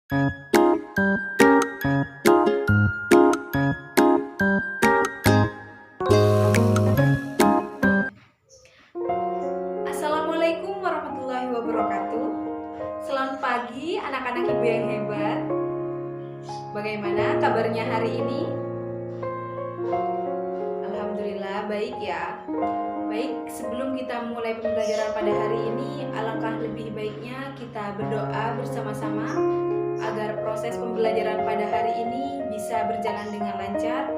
Assalamualaikum warahmatullahi wabarakatuh. Selamat pagi anak-anak ibu yang hebat. Bagaimana kabarnya hari ini? Alhamdulillah baik ya. Baik, sebelum kita mulai pembelajaran pada hari ini, alangkah lebih baiknya kita berdoa bersama-sama agar proses pembelajaran pada hari ini bisa berjalan dengan lancar.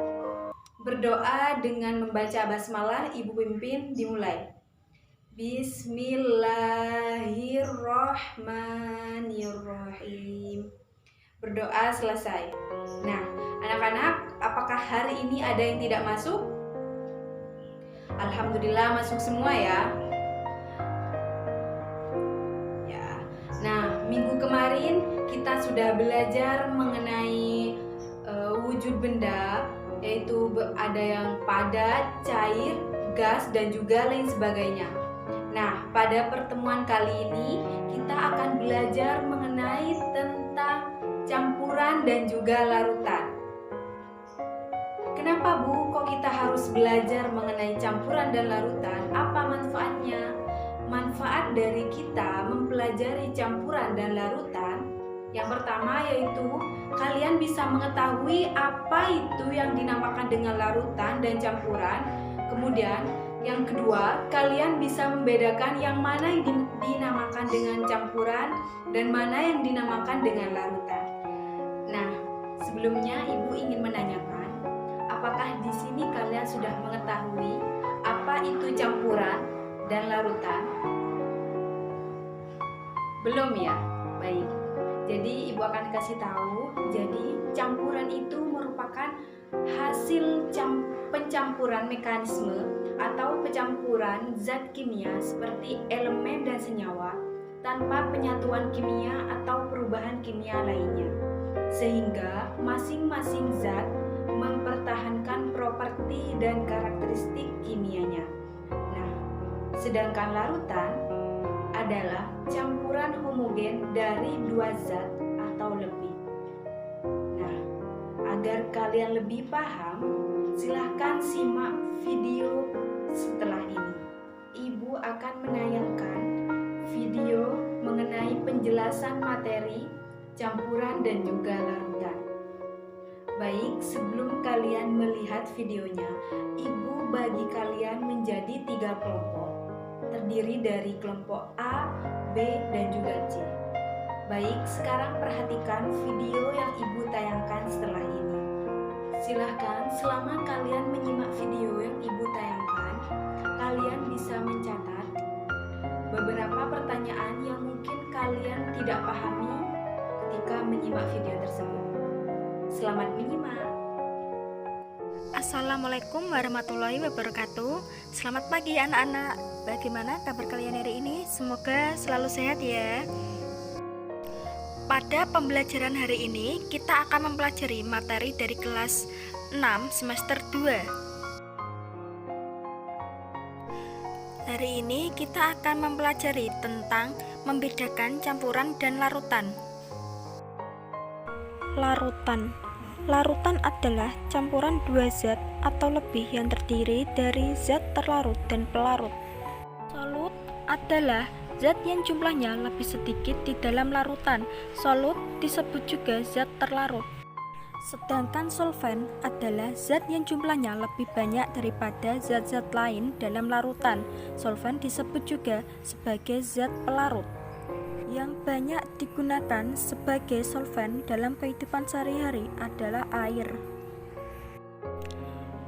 Berdoa dengan membaca basmalah, Ibu pimpin, dimulai. Bismillahirrahmanirrahim. Berdoa selesai. Nah, anak-anak, apakah hari ini ada yang tidak masuk? Alhamdulillah masuk semua ya. Nah, minggu kemarin kita sudah belajar mengenai wujud benda, yaitu ada yang padat, cair, gas, dan juga lain sebagainya. Nah, pada pertemuan kali ini kita akan belajar mengenai tentang campuran dan juga larutan. Kenapa Bu, kok kita harus belajar mengenai campuran dan larutan? Apa manfaatnya? Manfaat dari kita mempelajari campuran dan larutan, yang pertama yaitu kalian bisa mengetahui apa itu yang dinamakan dengan larutan dan campuran. Kemudian yang kedua, kalian bisa membedakan yang mana yang dinamakan dengan campuran dan mana yang dinamakan dengan larutan. Nah, sebelumnya Ibu ingin menanyakan, apakah di sini kalian sudah mengetahui apa itu campuran dan larutan? Belum ya? Baik. Jadi Ibu akan kasih tahu. Jadi campuran itu merupakan hasil pencampuran mekanisme atau pencampuran zat kimia seperti elemen dan senyawa tanpa penyatuan kimia atau perubahan kimia lainnya, sehingga masing-masing zat mempertahankan properti dan karakteristik kimianya. Nah, sedangkan larutan adalah campuran homogen dari dua zat atau lebih. Nah, agar kalian lebih paham, silahkan simak video setelah ini. Ibu akan menayangkan video mengenai penjelasan materi campuran dan juga larutan. Baik, sebelum kalian melihat videonya, Ibu bagi kalian menjadi 3 kelompok, terdiri dari kelompok A, B, dan juga C. Baik, sekarang perhatikan video yang Ibu tayangkan setelah ini. Silahkan selama kalian menyimak video yang Ibu tayangkan, kalian bisa mencatat beberapa pertanyaan yang mungkin kalian tidak pahami ketika menyimak video tersebut. Selamat menyimak. Assalamualaikum warahmatullahi wabarakatuh. Selamat pagi anak-anak. Bagaimana kabar kalian hari ini? Semoga selalu sehat ya. Pada pembelajaran hari ini kita akan mempelajari materi dari kelas 6 semester 2. Hari ini kita akan mempelajari tentang membedakan campuran dan larutan. Larutan adalah campuran dua zat atau lebih yang terdiri dari zat terlarut dan pelarut. Solut adalah zat yang jumlahnya lebih sedikit di dalam larutan. Solut disebut juga zat terlarut. Sedangkan solvent adalah zat yang jumlahnya lebih banyak daripada zat-zat lain dalam larutan. Solvent disebut juga sebagai zat pelarut. Yang banyak digunakan sebagai solvent dalam kehidupan sehari-hari adalah air.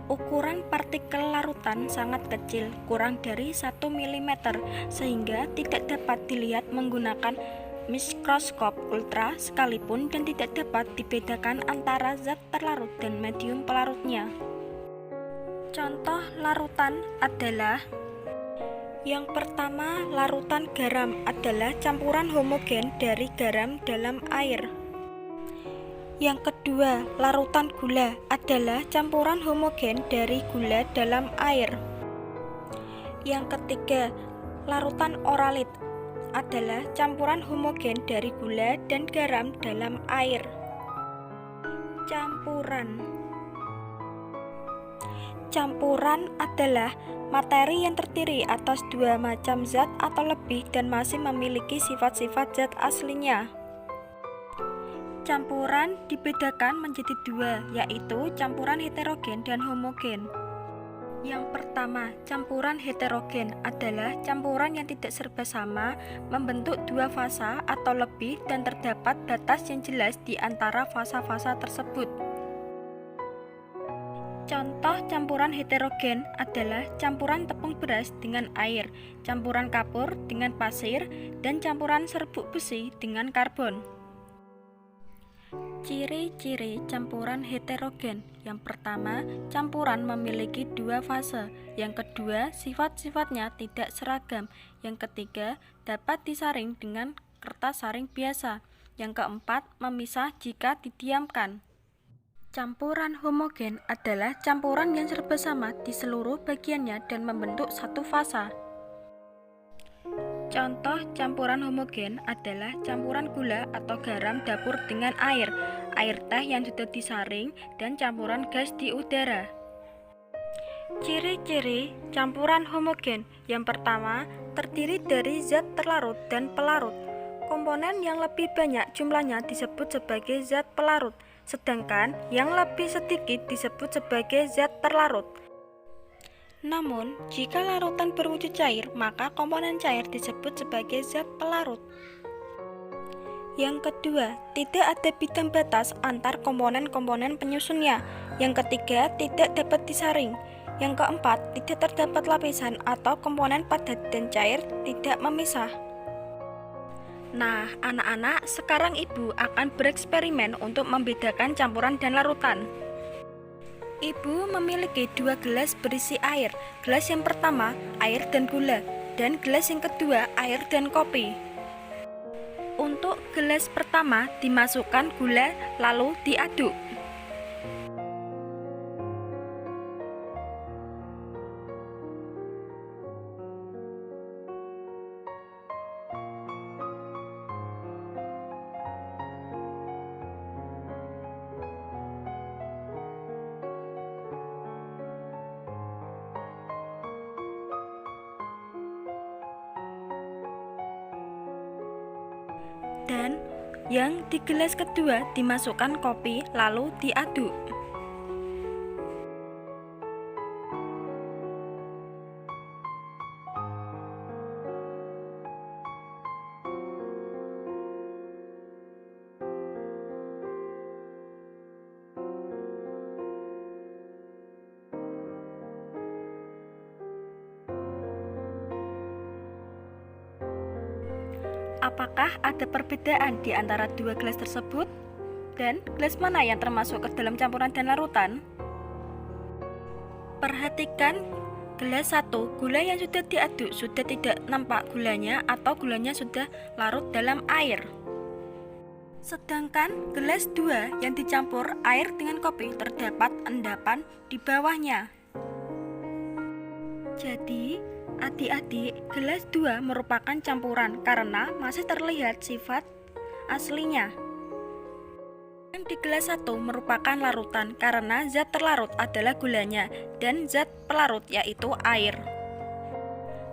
Ukuran partikel larutan sangat kecil, kurang dari 1 mm, sehingga tidak dapat dilihat menggunakan mikroskop ultra sekalipun dan tidak dapat dibedakan antara zat terlarut dan medium pelarutnya. Contoh larutan adalah: yang pertama, larutan garam adalah campuran homogen dari garam dalam air. Yang kedua, larutan gula adalah campuran homogen dari gula dalam air. Yang ketiga, larutan oralit adalah campuran homogen dari gula dan garam dalam air. Campuran adalah materi yang terdiri atas dua macam zat atau lebih dan masih memiliki sifat-sifat zat aslinya. Campuran dibedakan menjadi dua, yaitu campuran heterogen dan homogen. Yang pertama, campuran heterogen adalah campuran yang tidak serba sama, membentuk dua fasa atau lebih dan terdapat batas yang jelas di antara fasa-fasa tersebut. Contoh campuran heterogen adalah campuran tepung beras dengan air, campuran kapur dengan pasir, dan campuran serbuk besi dengan karbon. Ciri-ciri campuran heterogen. Yang pertama, campuran memiliki dua fase. Yang kedua, sifat-sifatnya tidak seragam. Yang ketiga, dapat disaring dengan kertas saring biasa. Yang keempat, memisah jika didiamkan. Campuran homogen adalah campuran yang serba sama di seluruh bagiannya dan membentuk satu fasa. Contoh campuran homogen adalah campuran gula atau garam dapur dengan air teh yang sudah disaring, dan campuran gas di udara. Ciri-ciri campuran homogen. Yang pertama, terdiri dari zat terlarut dan pelarut. Komponen yang lebih banyak jumlahnya disebut sebagai zat pelarut, sedangkan yang lebih sedikit disebut sebagai zat terlarut. Namun, jika larutan berwujud cair, maka komponen cair disebut sebagai zat pelarut. Yang kedua, tidak ada bidang batas antar komponen-komponen penyusunnya. Yang ketiga, tidak dapat disaring. Yang keempat, tidak terdapat lapisan atau komponen padat dan cair tidak memisah. Nah, anak-anak, sekarang Ibu akan bereksperimen untuk membedakan campuran dan larutan. Ibu memiliki dua gelas berisi air. Gelas yang pertama, air dan gula, dan gelas yang kedua, air dan kopi. Untuk gelas pertama, dimasukkan gula, lalu diaduk. Dan yang di gelas kedua dimasukkan kopi lalu diaduk. Apakah ada perbedaan di antara dua gelas tersebut? Dan gelas mana yang termasuk ke dalam campuran dan larutan? Perhatikan gelas 1, gula yang sudah diaduk sudah tidak nampak gulanya atau gulanya sudah larut dalam air. Sedangkan gelas 2 yang dicampur air dengan kopi terdapat endapan di bawahnya. Jadi, adik-adik, gelas 2 merupakan campuran karena masih terlihat sifat aslinya. Yang di gelas 1 merupakan larutan karena zat terlarut adalah gulanya dan zat pelarut yaitu air.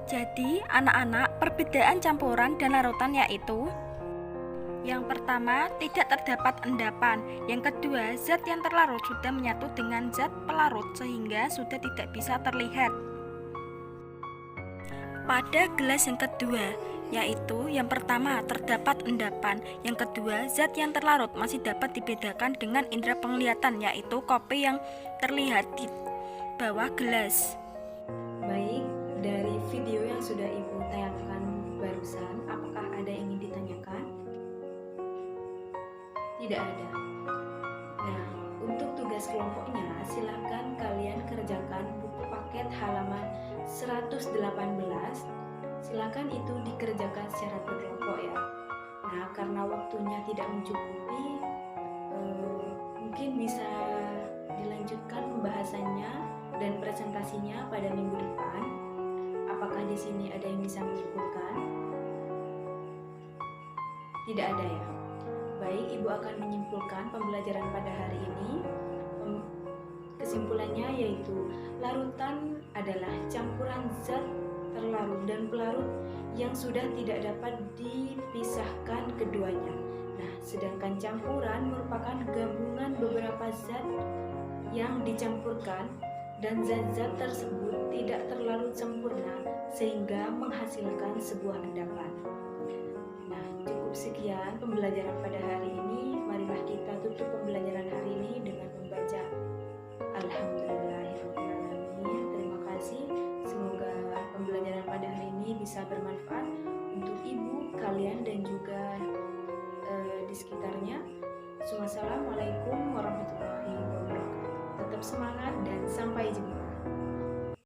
Jadi, anak-anak, perbedaan campuran dan larutan yaitu: yang pertama, tidak terdapat endapan. Yang kedua, zat yang terlarut sudah menyatu dengan zat pelarut sehingga sudah tidak bisa terlihat. Pada gelas yang kedua, yaitu yang pertama terdapat endapan, yang kedua zat yang terlarut masih dapat dibedakan dengan indera penglihatan, yaitu kopi yang terlihat di bawah gelas. Baik, dari video yang sudah Ibu tayangkan barusan, apakah ada yang ingin ditanyakan? Tidak ada. Nah, untuk tugas kelompoknya, silakan kalian kerjakan buku paket halaman 118. Silakan itu dikerjakan secara berkelompok ya. Nah, karena waktunya tidak mencukupi, mungkin bisa dilanjutkan pembahasannya dan presentasinya pada minggu depan. Apakah di sini ada yang bisa menyimpulkan? Tidak ada ya. Baik, Ibu akan menyimpulkan pembelajaran pada hari ini. Kesimpulannya yaitu larutan adalah campuran zat terlarut dan pelarut yang sudah tidak dapat dipisahkan keduanya. Nah, sedangkan campuran merupakan gabungan beberapa zat yang dicampurkan dan zat-zat tersebut tidak terlarut sempurna sehingga menghasilkan sebuah endapan. Nah, cukup sekian pembelajaran pada hari ini. Marilah kita tutup pembelajaran hari ini dengan membaca Alhamdulillahirrahmanirrahim. Terima kasih. Semoga pembelajaran pada hari ini bisa bermanfaat untuk ibu, kalian, dan juga di sekitarnya. Wassalamualaikum warahmatullahi wabarakatuh. Tetap semangat dan sampai jumpa.